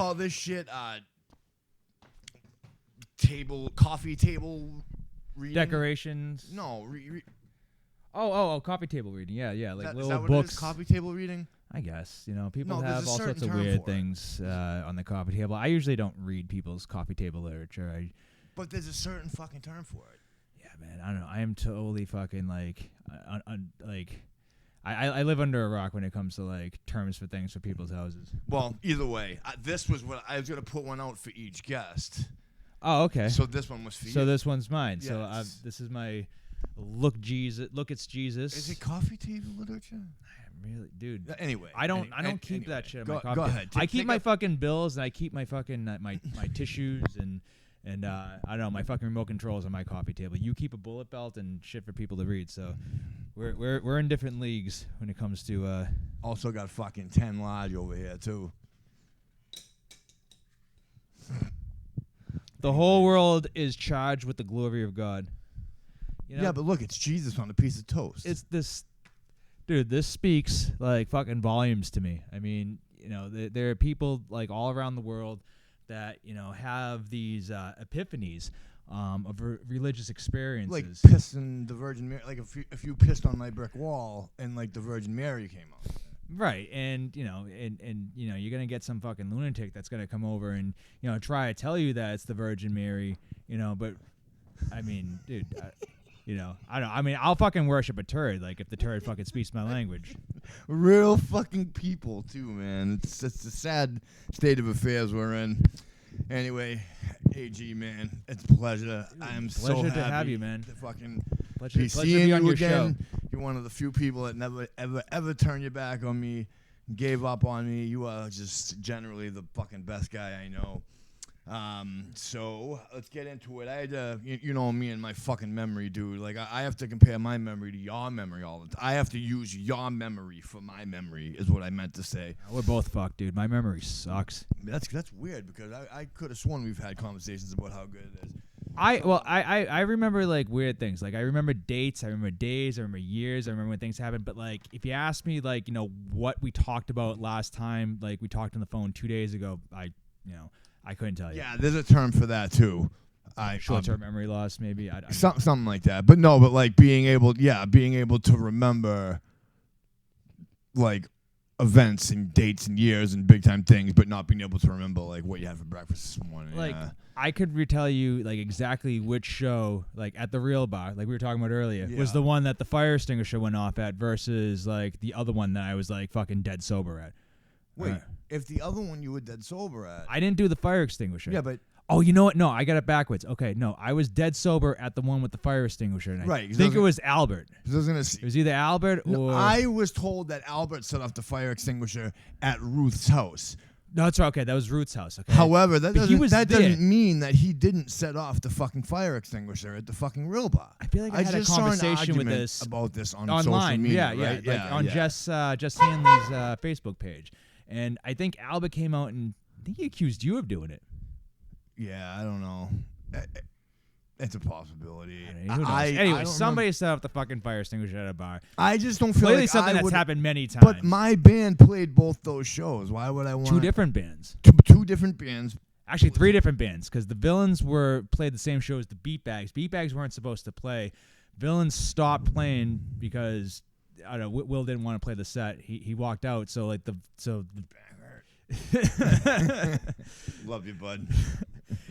call this shit coffee table reading? Decorations. No. Coffee table reading. Yeah, like is little that what books. It is? Coffee table reading? I guess, people No, have all sorts of weird things on the coffee table. I usually don't read people's coffee table literature. But there's a certain fucking term for it. Yeah, man. I don't know. I am totally fucking like, I live under a rock when it comes to like terms for things for people's houses. Well, either way, this was what I was gonna put one out for each guest. Oh, okay. So this one was for you. So this one's mine. Yes. So this is my look, Jesus. Look, it's Jesus. Is it coffee table literature? Really, dude. Anyway, I don't keep that shit in my coffee. Go ahead. I keep my fucking bills and I keep my fucking my tissues and I don't know, my fucking remote controls on my coffee table. You keep a bullet belt and shit for people to read. So we're in different leagues when it comes to. Also got fucking 10 large over here too. The whole world is charged with the glory of God. Yeah, but look, it's Jesus on a piece of toast. It's this. Dude, this speaks like fucking volumes to me. I mean, there are people like all around the world that, have these epiphanies of religious experiences. Like pissing the Virgin Mary, like if you pissed on my brick wall and like the Virgin Mary came out. Right, and you're gonna get some fucking lunatic that's gonna come over and try to tell you that it's the Virgin Mary, but I mean, dude. I don't. I mean, I'll fucking worship a turd. Like if the turd fucking speaks my language. Real fucking people too, man. It's a sad state of affairs we're in. Anyway, AG, man, it's a pleasure. I am so happy to have you, man. To fucking pleasure be to seeing be on you your again. show. You're one of the few people that never, ever turned your back on me, gave up on me. You are just generally the fucking best guy I know. So let's get into it. I had to, you know me and my fucking memory, dude. Like I have to compare my memory to your memory all the time. I have to use your memory for my memory, is what I meant to say. We're both fucked, dude. My memory sucks. That's weird because I could have sworn we've had conversations about how good it is. I remember like weird things. Like I remember dates, I remember days, I remember years, I remember when things happened. But like if you ask me like, what we talked about last time, like we talked on the phone 2 days ago, I couldn't tell you. Yeah, there's a term for that too. Short-term memory loss, maybe. Something like that. But no, but like being able to remember like events and dates and years and big time things, but not being able to remember like what you had for breakfast this morning. Like I could retell you like exactly which show, like at the Real Bar, like we were talking about earlier, was the one that the fire extinguisher went off at versus like the other one that I was like fucking dead sober at. Wait, if the other one you were dead sober at, I didn't do the fire extinguisher. Yeah, but oh, you know what? No, I got it backwards. Okay, no, I was dead sober at the one with the fire extinguisher. And I think it was Albert. It was either Albert or... I was told that Albert set off the fire extinguisher at Ruth's house. No, that's right. Okay, that was Ruth's house. Okay. However, that doesn't mean that he didn't set off the fucking fire extinguisher at the fucking Real Bar. I feel like I had a conversation with this about this on online. Social media, right? Like on Jess Hanley's Facebook page. And I think Albert came out and I think he accused you of doing it. Yeah, I don't know. It's a possibility. Anyway, somebody set up the fucking fire extinguisher at a bar. I just don't feel clearly like something that's happened many times. But my band played both those shows. Why would I want two different bands? Two different bands. Actually, three different bands because the Villains played the same show as the Beatbags. Beatbags weren't supposed to play. Villains stopped playing because I don't know. Will didn't want to play the set. He walked out. So like the Love you, bud.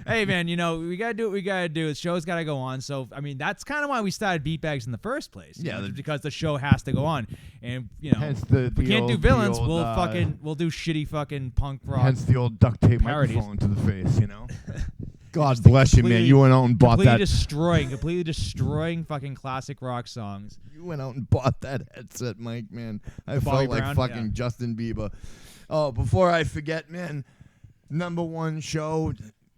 Hey man, we gotta do what we gotta do. The show's gotta go on. So I mean, that's kind of why we started Beatbags in the first place. Yeah, because the show has to go on, and hence if we can't do Villains, we'll do shitty fucking punk rock. Hence the old duct tape parodies. microphone to the face, God bless you, man. You went out and bought that. Completely destroying fucking classic rock songs. You went out and bought that headset, Mike, man. I felt like fucking Justin Bieber. Oh, before I forget, man, #1 show,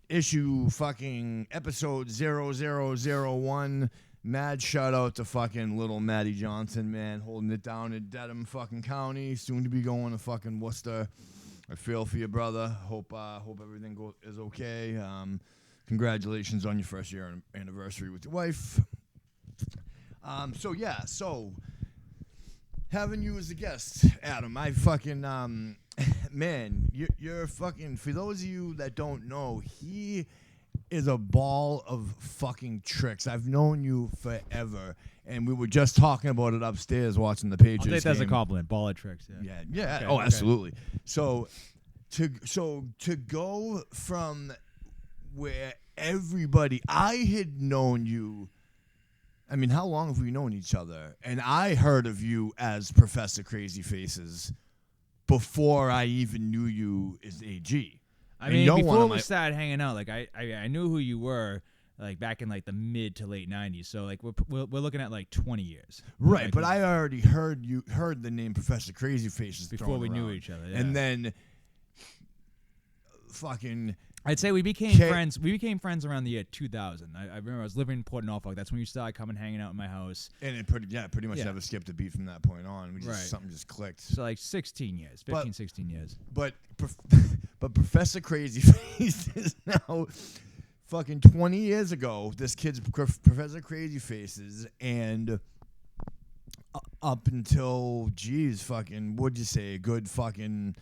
issue fucking episode 0001. Mad shout out to fucking little Maddie Johnson, man, holding it down in Dedham fucking County. Soon to be going to fucking Worcester. I feel for you, brother. Hope everything is okay. Congratulations on your first year anniversary with your wife. So having you as a guest, Adam, I fucking Man, you're fucking. For those of you that don't know, he is a ball of fucking tricks. I've known you forever, and we were just talking about it upstairs watching the Patriots. I'll take that as a game. compliment. Ball of tricks. Yeah. Okay, Oh, absolutely. So to go from where everybody, I had known you. I mean, how long have we known each other? And I heard of you as Professor Crazy Faces before I even knew you as AG. I mean, before we started hanging out, like I knew who you were, like back in like the mid to late '90s. So like we're looking at like 20 years. Right, like, but I already heard the name Professor Crazy Faces before we knew each other. Yeah. And then fucking. I'd say we became friends. We became friends around the year 2000. I remember I was living in Port Norfolk. That's when you started coming hanging out in my house. And it pretty much never skipped a beat from that point on. Something just clicked. So like 16 years, 16 years. But Professor Crazy Faces now, fucking 20 years ago, this kid's Professor Crazy Faces, and up until what'd you say, a good fucking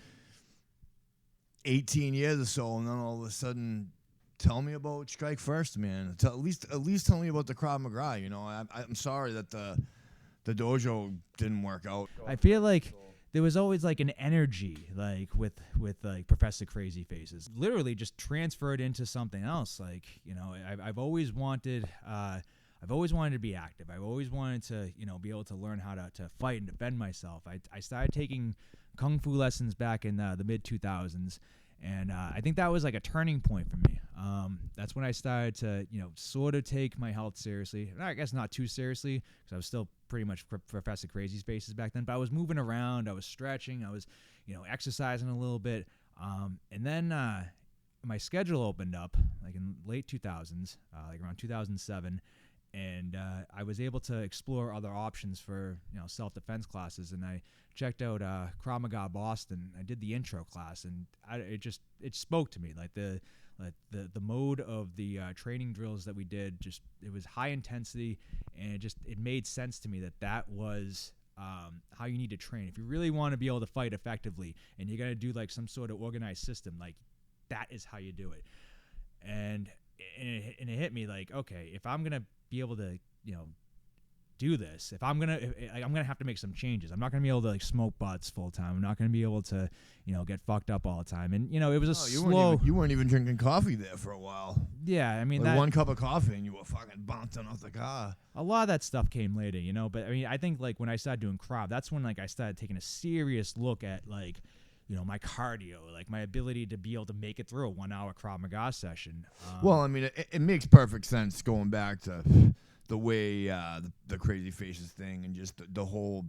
18 years or so, and then all of a sudden, tell me about Strike First, man. At least tell me about the Krav Maga. You know, I'm sorry that the dojo didn't work out. I feel like there was always like an energy, like with like Professor Crazy Faces, literally just transferred into something else. Like, you know, I've always wanted to be active. I've always wanted to, you know, be able to learn how to fight and defend myself. I started taking kung fu lessons back in the mid 2000s, and I think that was like a turning point for me. That's when I started to, you know, sort of take my health seriously. I guess not too seriously, because I was still pretty much Professor Crazy Faces back then. But I was moving around, I was stretching, I was, you know, exercising a little bit, and then my schedule opened up like in late 2000s, like around 2007. And I was able to explore other options for, you know, self-defense classes, and I checked out Krav Maga Boston. I did the intro class, and it spoke to me. Like the mode of the training drills that we did, it was high intensity, and it made sense to me that was how you need to train if you really want to be able to fight effectively, and you're gonna do like some sort of organized system. Like that is how you do it, and it hit me like, okay, if I'm gonna be able to, you know, do this, I'm gonna have to make some changes. I'm not gonna be able to like smoke butts full time. I'm not gonna be able to, you know, get fucked up all the time. And you know, it was you weren't even drinking coffee there for a while. Yeah, I mean, like 1 cup of coffee and you were fucking bouncing off the car. A lot of that stuff came later, you know. But I mean, I think like when I started doing Krav, that's when like I started taking a serious look at like, you know, my cardio, like my ability to be able to make it through a 1 hour Krav Maga session. Well, I mean, it makes perfect sense going back to the way the Crazy Faces thing, and just the whole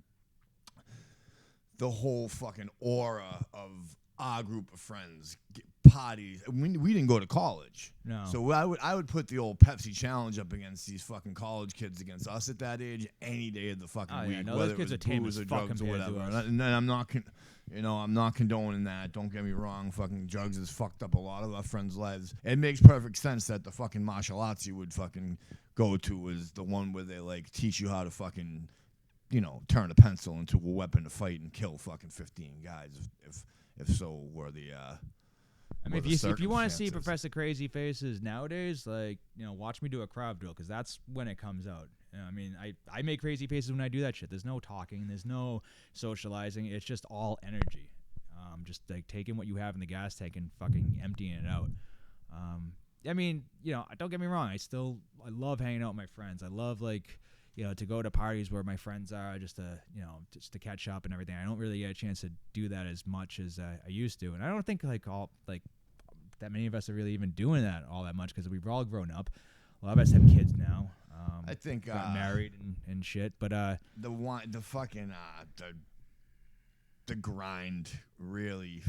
fucking aura of our group of friends, parties. We didn't go to college, no. So I would put the old Pepsi challenge up against these fucking college kids against us at that age any day of the fucking week, no, whether those kids it was booze or drugs or whatever. And I'm not. I'm not condoning that. Don't get me wrong. Fucking drugs has fucked up a lot of our friends' lives. It makes perfect sense that the fucking martial arts you would fucking go to is the one where they like teach you how to fucking, you know, turn a pencil into a weapon to fight and kill fucking 15 guys if so were the. I mean, if you want to see Professor Crazy Faces nowadays, like, you know, watch me do a Krav drill, because that's when it comes out. You know, I mean, I make crazy faces when I do that shit. There's no talking, there's no socializing. It's just all energy. Just like taking what you have in the gas tank and fucking emptying it out. I mean, you know, don't get me wrong. I love hanging out with my friends. I love, like, you know, to go to parties where my friends are, just to catch up and everything. I don't really get a chance to do that as much as I used to, and I don't think that many of us are really even doing that all that much, because we've all grown up. A lot of us have kids now. I think got married and shit, but the grind really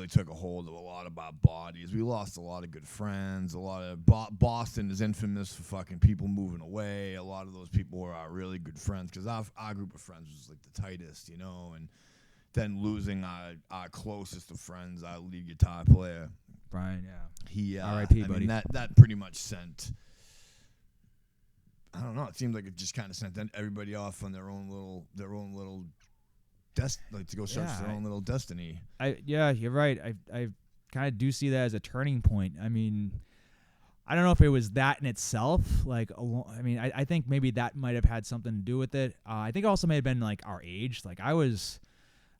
took a hold of a lot of our bodies. We lost a lot of good friends. A lot of Boston is infamous for fucking people moving away. A lot of those people were our really good friends, because our group of friends was like the tightest, you know. And then losing our closest of friends, our lead guitar player, Brian. Yeah, he R.I.P. buddy. Mean, that pretty much sent. I don't know. It seemed like it just kind of sent everybody off on their own little to go search their own little destiny. You're right. I kind of do see that as a turning point. I mean, I don't know if it was that in itself. Like, I think maybe that might have had something to do with it. I think it also may have been like our age. Like I was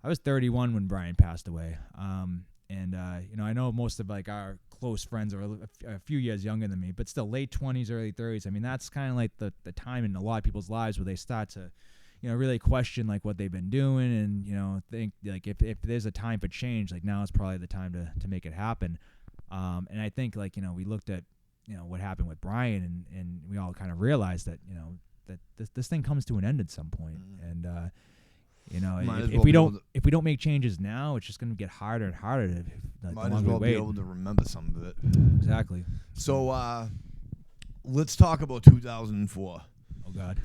31 when Brian passed away. I know most of like our close friends are a few years younger than me, but still late 20s, early 30s. I mean, that's kind of like the time in a lot of people's lives where they start to, really question like what they've been doing and, think like if there's a time for change, like now is probably the time to make it happen. And I think like, we looked at, what happened with Brian and we all kind of realized that, that this thing comes to an end at some point. And, if we don't make changes now, it's just going to get harder and harder to might as well be able to remember some of it. Exactly. So let's talk about 2004. Oh God.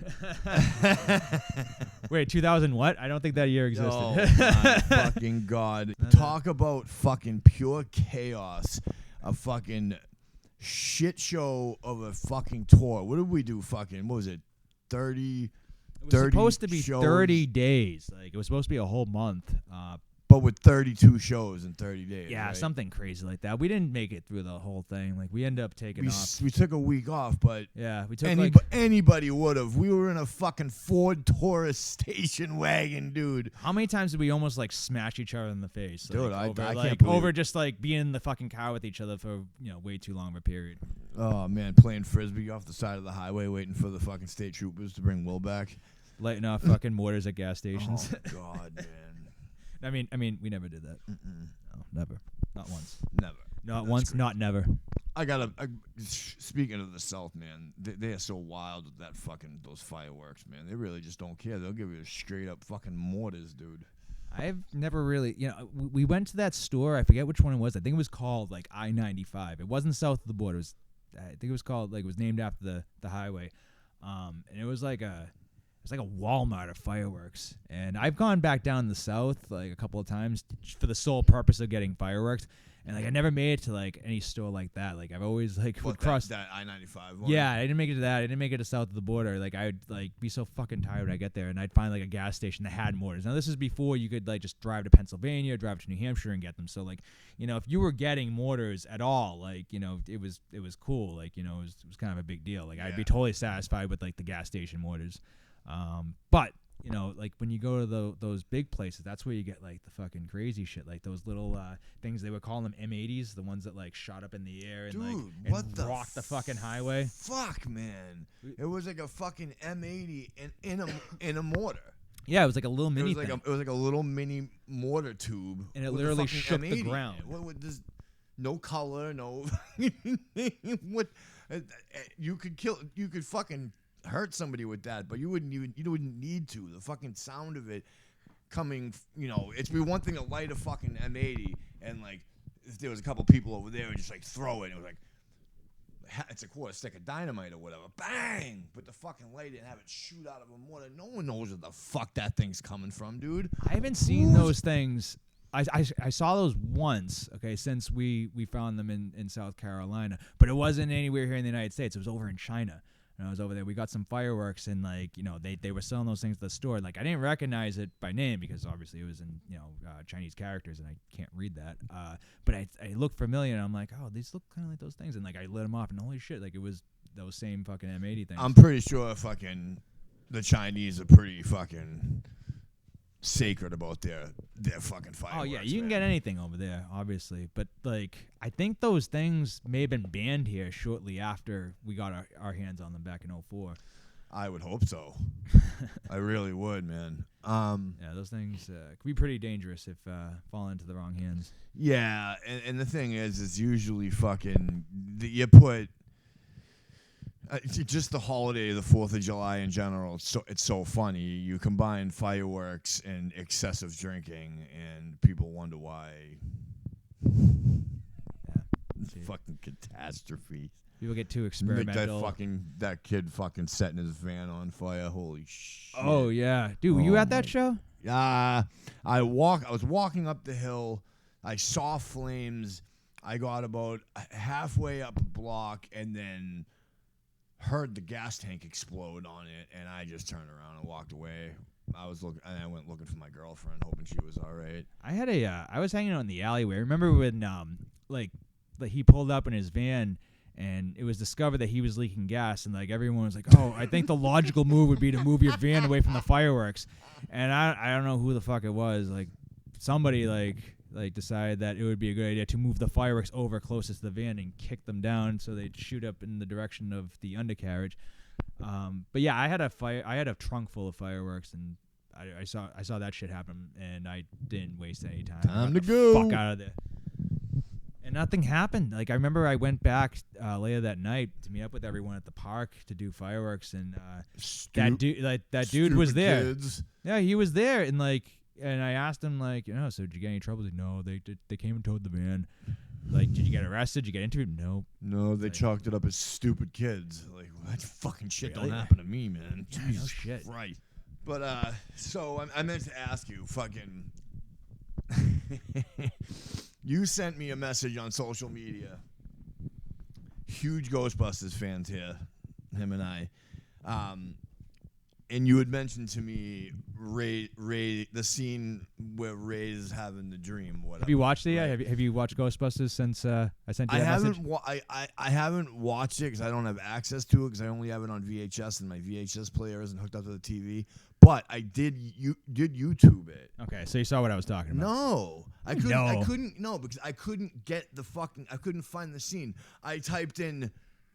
Wait, 2000 what? I don't think that year existed. Oh my fucking God. Talk about fucking pure chaos. A fucking shit show of a fucking tour. What did we do? Fucking, what was it? 30 It was supposed to be shows. 30 days. Like, it was supposed to be a whole month. But with 32 shows in 30 days. Yeah, right? Something crazy like that. We didn't make it through the whole thing. Like, we ended up taking off. We took a week off, but yeah, we took anybody would have. We were in a fucking Ford Taurus station wagon, dude. How many times did we almost like smash each other in the face? Dude, like, I like, can't believe over just like being in the fucking car with each other for way too long of a period. Oh man, playing frisbee off the side of the highway, waiting for the fucking state troopers to bring Will back. Lighting off fucking mortars at gas stations. Oh God, man. I mean, we never did that. No, never. Not once. Never. Not That's once. crazy. Not never. Speaking of the South, man, they are so wild with that fucking those fireworks, man. They really just don't care. They'll give you straight up fucking mortars, dude. I've never really, we went to that store. I forget which one it was. I think it was called like I-95. It wasn't south of the border. I think it was called it was named after the highway. And it was like a Walmart of fireworks. And I've gone back down the south like a couple of times for the sole purpose of getting fireworks. And like I never made it to like any store like that. Like I've always would cross that I-95 one. Yeah, I didn't make it to that. I didn't make it to south of the border. Like I would like be so fucking tired when I get there, and I'd find like a gas station that had mortars. Now this is before you could like just drive to Pennsylvania, drive to New Hampshire, and get them. So like if you were getting mortars at all, like it was cool. Like it was kind of a big deal. Like I'd be totally satisfied with like the gas station mortars. But like when you go to those big places, that's where you get like the fucking crazy shit, like those little things they would call them M80s, the ones that like shot up in the air and rocked the fucking highway. Fuck, man, it was like a fucking M80 in a mortar. Yeah, it was like a little mini. It was like a little mini mortar tube, and it literally shook M80. the ground. No color, no. What you could fucking hurt somebody with that, but you wouldn't need to. The fucking sound of it coming, it's be one thing to light a fucking M80 and like if there was a couple people over there and just like throw it, it was like it's a quarter stick of dynamite or whatever, bang! But the fucking light it and have it shoot out of a mortar. No one knows where the fuck that thing's coming from, dude. I haven't seen those things. I saw those once, okay, since we found them in South Carolina, but it wasn't anywhere here in the United States. It was over in China. I was over there. We got some fireworks, and like they were selling those things at the store. Like I didn't recognize it by name because obviously it was in Chinese characters, and I can't read that. But I looked familiar, and I'm like, oh, these look kind of like those things. And like I lit them off, and holy shit, like it was those same fucking M80 things. I'm pretty sure fucking the Chinese are pretty fucking sacred about their fucking fireworks. Oh yeah, you can get anything over there, obviously, but like I think those things may have been banned here shortly after we got our hands on them back in 2004. I would hope so. I really would, man. Yeah, those things could be pretty dangerous if fall into the wrong hands. Yeah, and the thing is, it's usually fucking you put. Just the holiday, the 4th of July in general, it's so funny. You combine fireworks and excessive drinking, and people wonder why. Yeah, fucking catastrophe. People get too experimental. That kid fucking setting his van on fire. Holy shit. Oh yeah, dude, were you at that show? Yeah, I was walking up the hill. I saw flames. I got about halfway up a block, and then heard the gas tank explode on it, and I just turned around and walked away. I went looking for my girlfriend, hoping she was all right. I was hanging out in the alleyway. Remember when like he pulled up in his van and it was discovered that he was leaking gas, and like everyone was like, "Oh, I think the logical move would be to move your van away from the fireworks." And I don't know who the fuck it was. Like somebody like decided that it would be a good idea to move the fireworks over closest to the van and kick them down so they'd shoot up in the direction of the undercarriage. But yeah, I had a trunk full of fireworks, and I saw that shit happen, and I didn't waste any time. Time to go. Fuck out of there. And nothing happened. Like I remember I went back later that night to meet up with everyone at the park to do fireworks, and that dude was there. Kids. Yeah, he was there, and I asked him so did you get any trouble? Like, no, they came and towed the van. Like, did you get arrested? Did you get interviewed? Nope. No, they chalked it up as stupid kids. Like, that fucking shit Really? don't happen to me, man. Yeah, Jesus no shit. Right. But, so I meant to ask you, fucking... You sent me a message on social media. Huge Ghostbusters fans here, him and I. And you had mentioned to me Ray, the scene where Ray's having the dream. Whatever. Have you watched it right? yet? Have you watched Ghostbusters since I sent you that message? I haven't watched it because I don't have access to it because I only have it on VHS and my VHS player isn't hooked up to the TV. But I did YouTube it. Okay, so you saw what I was talking about. No, I couldn't. No, because I couldn't get I couldn't find the scene. I typed in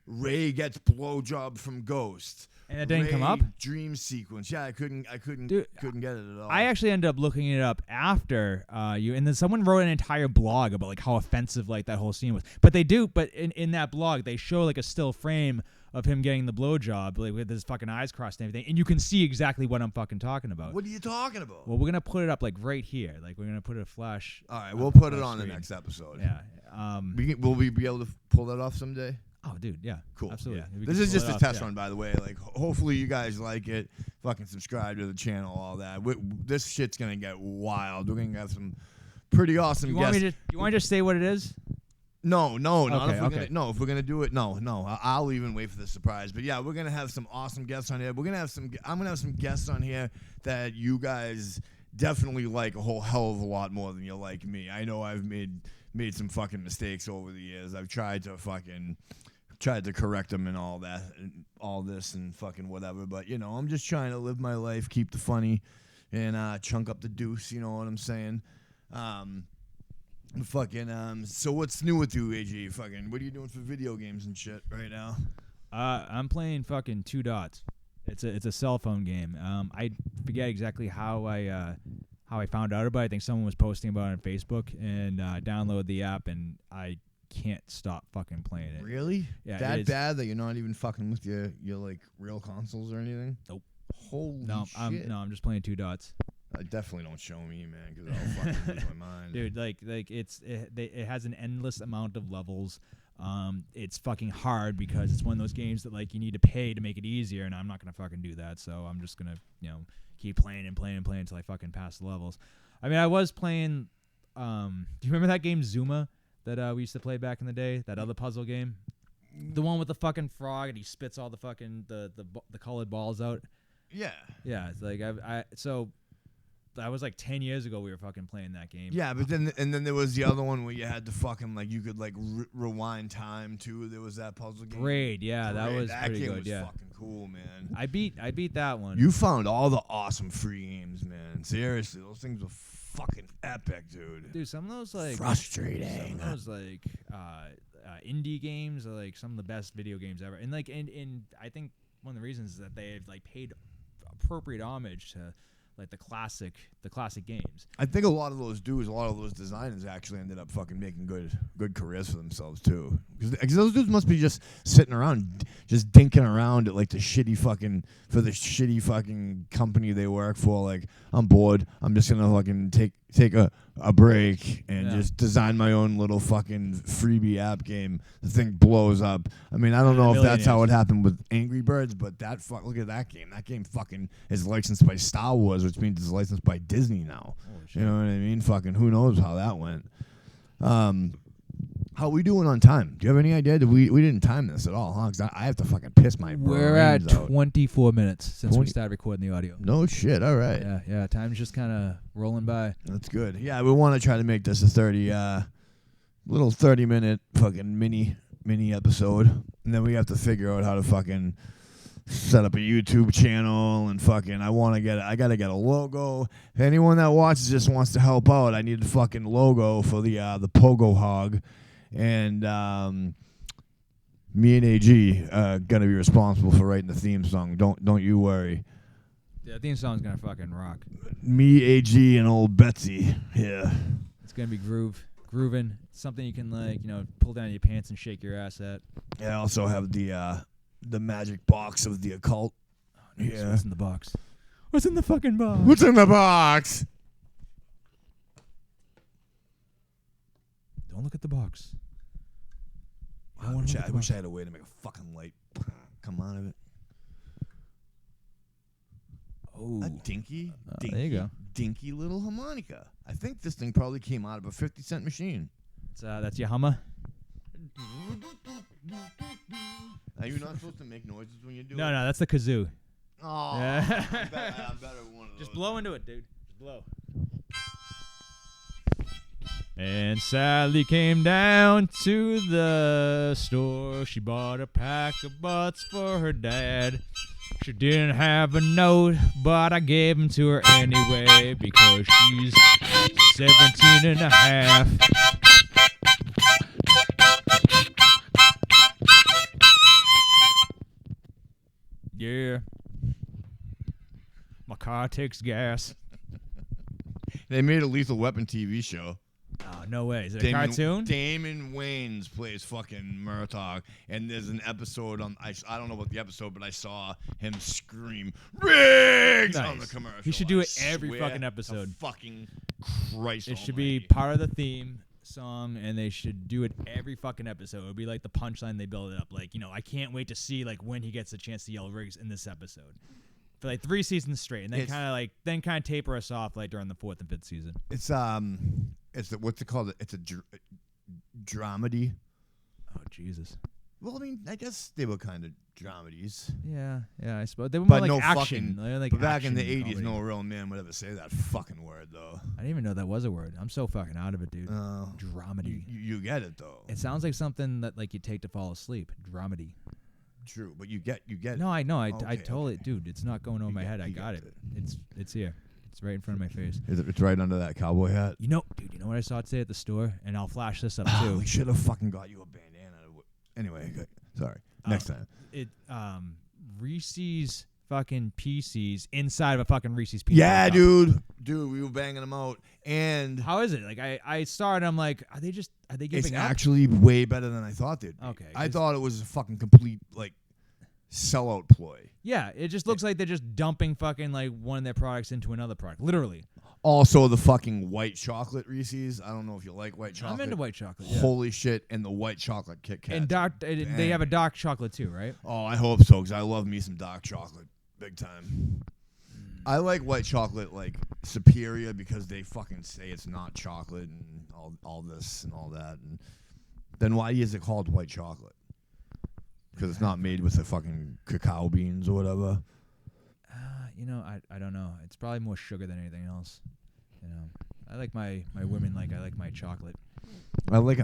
Ray gets blowjob from Ghost. And it didn't come up? Dream sequence. Yeah, I couldn't Dude, get it at all. I actually ended up looking it up after you, and then someone wrote an entire blog about like how offensive like that whole scene was. But in that blog they show like a still frame of him getting the blowjob, like with his fucking eyes crossed and everything, and you can see exactly what I'm fucking talking about. What are you talking about? Well, we're gonna put it up like right here. Like we're gonna put a flash. All right, we'll put it on the next episode. Yeah. Will we be able to pull that off someday? Oh, dude, yeah. Cool. Absolutely. Yeah. This is just a test run, by the way. Like, hopefully you guys like it. Fucking subscribe to the channel, all that. This shit's going to get wild. We're going to have some pretty awesome guests. You want me to just say what it is? No. Okay. If we're going to do it, no. I'll even wait for the surprise. But, yeah, we're going to have some awesome guests on here. I'm going to have some guests on here that you guys definitely like a whole hell of a lot more than you like me. I know I've made some fucking mistakes over the years. I've tried to correct them and all that, and all this and fucking whatever. But, I'm just trying to live my life, keep the funny, and chunk up the deuce, you know what I'm saying? So what's new with you, AG? Fucking, what are you doing for video games and shit right now? I'm playing fucking Two Dots. It's a cell phone game. I forget exactly how I found out about it. I think someone was posting about it on Facebook, and I downloaded the app, and I can't stop fucking playing it. Really? Yeah. That bad that you're not even fucking with your like real consoles or anything? Nope. Holy shit. I'm just playing Two Dots. Definitely don't show me, man, because I'll fucking lose my mind. Dude, it has an endless amount of levels. It's fucking hard because it's one of those games that like you need to pay to make it easier, and I'm not gonna fucking do that. So I'm just gonna keep playing until I fucking pass the levels. I mean, I was playing. Do you remember that game Zuma that we used to play back in the day? That other puzzle game, the one with the fucking frog and he spits all the fucking the colored balls out. Yeah. Yeah, it's like so. That was like 10 years ago we were fucking playing that game. Yeah, but then there was the other one where you had to fucking like you could like rewind time too. There was that puzzle game. Braid, yeah, that was that pretty game good. Was yeah, fucking cool, man. I beat that one. You found all the awesome free games, man. Seriously, those things were fucking epic, dude. Dude, some of those like frustrating. Some of those like indie games are like some of the best video games ever. And like and I think one of the reasons is that they've like paid appropriate homage to like the classic games. I think a lot of those designers actually ended up fucking making good careers for themselves too. Because those dudes must be just sitting around, just dinking around at like the shitty fucking company they work for. Like, I'm bored. I'm just gonna fucking take a break and just design my own little fucking freebie app game. The thing blows up. I mean, I don't know if that's how it happened with Angry Birds, but look at that game. That game fucking is licensed by Star Wars, which means it's licensed by Disney now. You know what I mean? Fucking who knows how that went. How are we doing on time? Do you have any idea? We didn't time this at all, huh? 'Cause I have to fucking piss my We're at brains out. 24 minutes since we started recording the audio. No shit. All right. Yeah. Time's just kind of rolling by. That's good. Yeah, we want to try to make this a 30-minute fucking mini episode, and then we have to figure out how to fucking set up a YouTube channel and fucking. I gotta get a logo. If anyone that watches this wants to help out, I need a fucking logo for the Pogo Hog. And me and AG gonna be responsible for writing the theme song. Don't you worry. Yeah, the theme song's gonna fucking rock. Me, AG, and old Betsy. Yeah. It's gonna be grooving. Something you can pull down your pants and shake your ass at. Yeah, I also have the magic box of the occult. Oh, nice. Yeah. What's in the box? What's in the fucking box? What's in the box? Don't look at the box. I wish I had a way to make a fucking light come out of it. Oh, a dinky, there you go. Dinky little harmonica. I think this thing probably came out of a 50-cent machine. That's your Hummer. Are you not supposed to make noises when you do it? No, that's the kazoo. Oh, yeah. I'm better with one of those. Just blow into it, dude. Just blow. And Sally came down to the store. She bought a pack of butts for her dad. She didn't have a note, but I gave them to her anyway because she's 17 and a half. Yeah. My car takes gas. They made a Lethal Weapon TV show. Oh, no way. Is it a cartoon? Damon Wayans plays fucking Murtaugh, and there's an episode on. I don't know about the episode, but I saw him scream "Riggs" on the commercial. He should do it every fucking episode. Fucking Christ! It should be part of the theme song, and they should do it every fucking episode. It would be like the punchline they build it up. Like, I can't wait to see when he gets a chance to yell "Riggs" in this episode. For 3 seasons straight, and then kind of taper us off during the 4th and 5th season. It's what's it called? It's a dramedy. Oh Jesus! Well, I mean, I guess they were kind of dramedies. Yeah, I suppose they were more no action. But back in the '80s, no real man would ever say that fucking word, though. I didn't even know that was a word. I'm so fucking out of it, dude. Dramedy. You get it though. It sounds like something that you take to fall asleep. Dramedy. True, but you get it. No, I know. I totally, dude. It's not going over my head. I got it. It's here. It's right in front of my face. It's right under that cowboy hat. Dude, you know what I saw today at the store? And I'll flash this up too. We should have fucking got you a bandana. Anyway, sorry. Next time. Reese's fucking PCs inside of a fucking Reese's Pieces. Yeah, dude, we were banging them out. And how is it? I saw it. I'm like, are they giving it's up? actually way better than I thought they'd be. Okay, I thought it was a fucking complete sellout ploy. Yeah, it just looks like they're just dumping fucking one of their products into another product, literally. Also, the fucking white chocolate Reese's. I don't know if you like white chocolate. I'm into white chocolate. Yeah. Holy shit! And the white chocolate Kit Kat. And they have a dark chocolate too, right? Oh, I hope so, because I love me some dark chocolate, big time. I like white chocolate superior because they fucking say it's not chocolate and all this and all that. And then why is it called white chocolate? Because it's not made with the fucking cacao beans or whatever. I don't know. It's probably more sugar than anything else. I like my women I like my chocolate. I'm not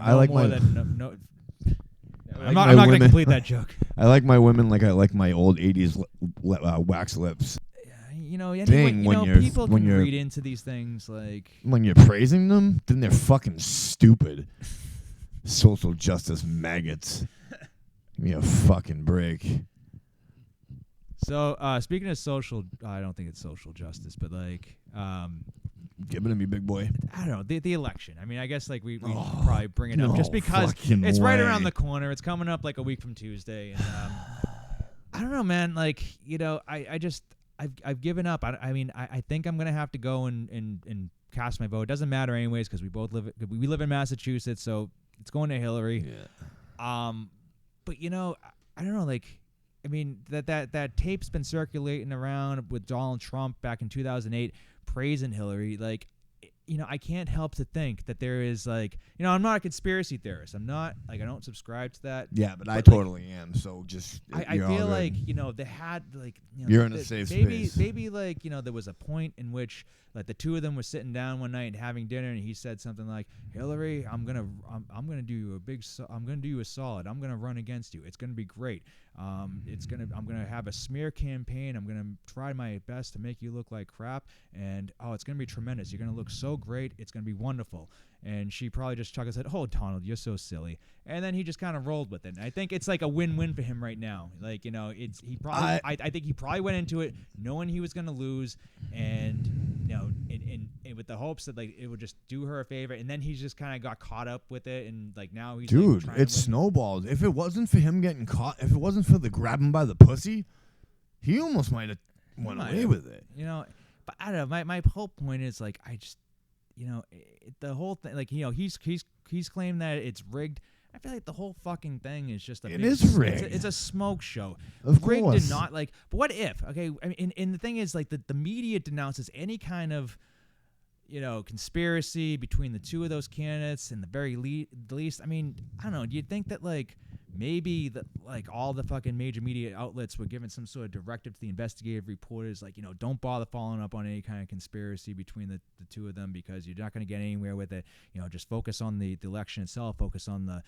going to complete that joke. I like my women like I like my old 80s wax lips. People can read into these things when you're praising them, then they're fucking stupid. Social justice maggots. Give me a fucking break. So, speaking of social, I don't think it's social justice, but give it to me, big boy. I don't know, the election. I mean, I guess we probably bring it up just because it's right around the corner. It's coming up a week from Tuesday, and I don't know, man. I've given up. I think I'm gonna have to go and cast my vote. It doesn't matter anyways because we live in Massachusetts, so it's going to Hillary. Yeah. But I don't know, that tape's been circulating around with Donald Trump back in 2008 praising Hillary. I can't help to think that there is like, I'm not a conspiracy theorist. I'm not like, I don't subscribe to that. Yeah, but I totally am. So just I feel like they had like you're in a safe space. Maybe like there was a point in which like the two of them were sitting down one night and having dinner, and he said something like, "Hillary, I'm gonna do you I'm gonna do you a solid. I'm gonna run against you. It's gonna be great. I'm gonna have a smear campaign. I'm gonna try my best to make you look like crap, and it's gonna be tremendous. You're gonna look so great. It's gonna be wonderful." And she probably just chuckled and said, "Oh, Donald, you're so silly." And then he just kind of rolled with it. And I think it's like a win-win for him right now. Like, I think he probably went into it knowing he was going to lose, and and with the hopes that like it would just do her a favor. And then he just kind of got caught up with it, and like now he's like, it snowballed. If it wasn't for him getting caught, if it wasn't for the grab him by the pussy, he almost might have went away with it. But I don't know. My whole point is like I just. The whole thing, like he's claimed that it's rigged. I feel like the whole fucking thing is just it is rigged. It's a smoke show. Of rigged course. Did not like. But what if? Okay, I mean, and the thing is, like the media denounces any kind of conspiracy between the two of those candidates, in the very least. I mean, I don't know. Do you think that like maybe all the fucking major media outlets were given some sort of directive to the investigative reporters, like don't bother following up on any kind of conspiracy between the two of them because you're not going to get anywhere with it. Just focus on the election itself. Focus on the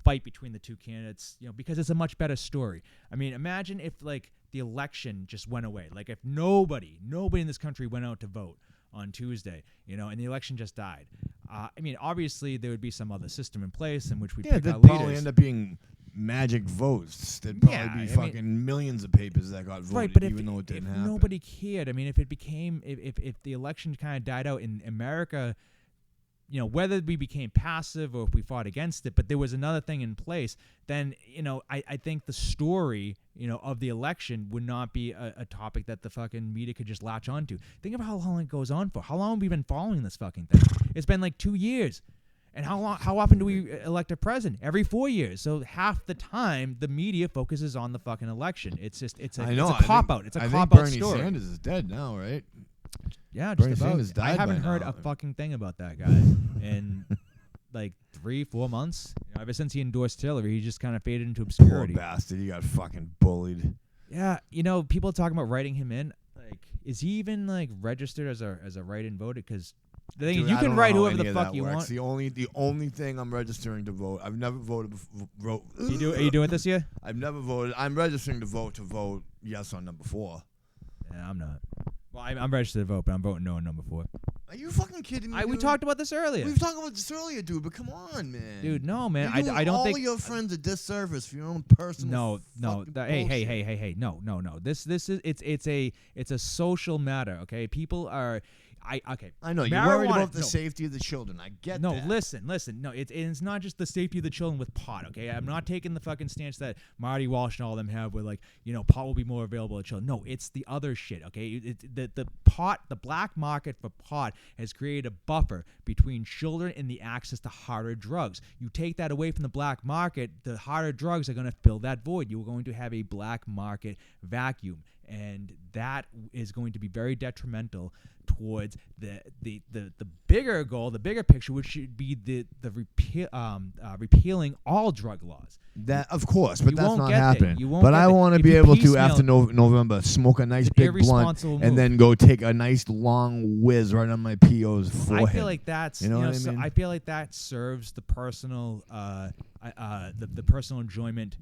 fight between the two candidates. Because it's a much better story. I mean, imagine if like the election just went away. Like if nobody in this country went out to vote on Tuesday, and the election just died. I mean, obviously there would be some other system in place in which we pick our leaders. Probably end up being magic votes. There'd probably be millions of papers that got voted, right, but even though it didn't happen. Nobody cared. I mean, if the election kind of died out in America, whether we became passive or if we fought against it, but there was another thing in place, then, I think the story, of the election would not be a topic that the fucking media could just latch onto. Think of how long it goes on for. How long have we been following this fucking thing? It's been like 2 years. And how often do we elect a president? Every 4 years. So half the time, the media focuses on the fucking election. It's a cop-out. It's a cop-out story. Bernie Sanders is dead now, right? Yeah, just Bernie Sanders died. I haven't heard a fucking thing about that guy in like 3-4 months. Ever since he endorsed Hillary, he just kind of faded into obscurity. Poor bastard, he got fucking bullied. Yeah, people talking about writing him in. Like, is he even like registered as a write-in voter? Because the thing is, you can write whoever the fuck you want. The only thing I'm registering to vote. I've never voted. Are you doing it this year? I've never voted. I'm registering to vote yes on number 4. Yeah, I'm not. Well, I'm registered to vote, but I'm voting no on number 4. Are you fucking kidding me? We talked about this earlier. We've talked about this earlier, dude. But come on, man. Dude, no, man. You're doing I don't think all your friends a disservice for your own personal. No. Hey. No. This is it's a social matter. Okay, people are. I know you're worried about the safety of the children. I get that. No, listen. No, it's not just the safety of the children with pot. Okay, I'm not taking the fucking stance that Marty Walsh and all them have, where like pot will be more available to children. No, it's the other shit. Okay, the black market for pot has created a buffer between children and the access to harder drugs. You take that away from the black market, the harder drugs are going to fill that void. You're going to have a black market vacuum. And that is going to be very detrimental towards the bigger goal, the bigger picture, which should be the repealing all drug laws. That of course, but that's not happening. But I want to be able to after November smoke a nice big blunt and then go take a nice long whiz right on my PO's forehead. I feel like that's what I mean? I feel like that serves the personal the personal enjoyment.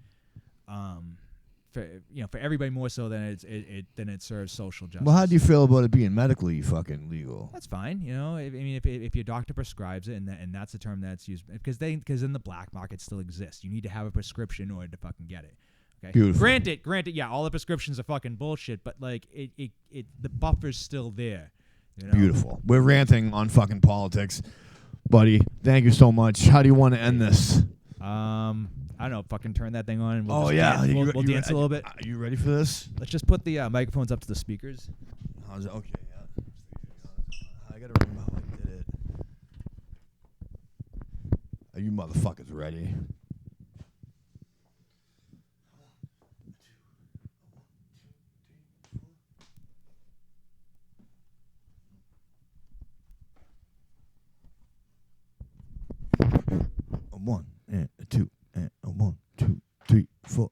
For everybody more so than it serves social justice. Well, how do you feel about it being medically fucking legal? That's fine. If your doctor prescribes it and that's the term that's used because in the black market still exists. You need to have a prescription in order to fucking get it. Okay. Beautiful. Granted, yeah, all the prescriptions are fucking bullshit, but like the buffer's still there. Beautiful. We're ranting on fucking politics, buddy. Thank you so much. How do you want to end this? I don't know. Fucking turn that thing on and we'll we'll dance a little bit. Are you ready for this? Let's just put the microphones up to the speakers. How's it? Okay, yeah. I gotta remember how I did it. Are you motherfuckers ready? for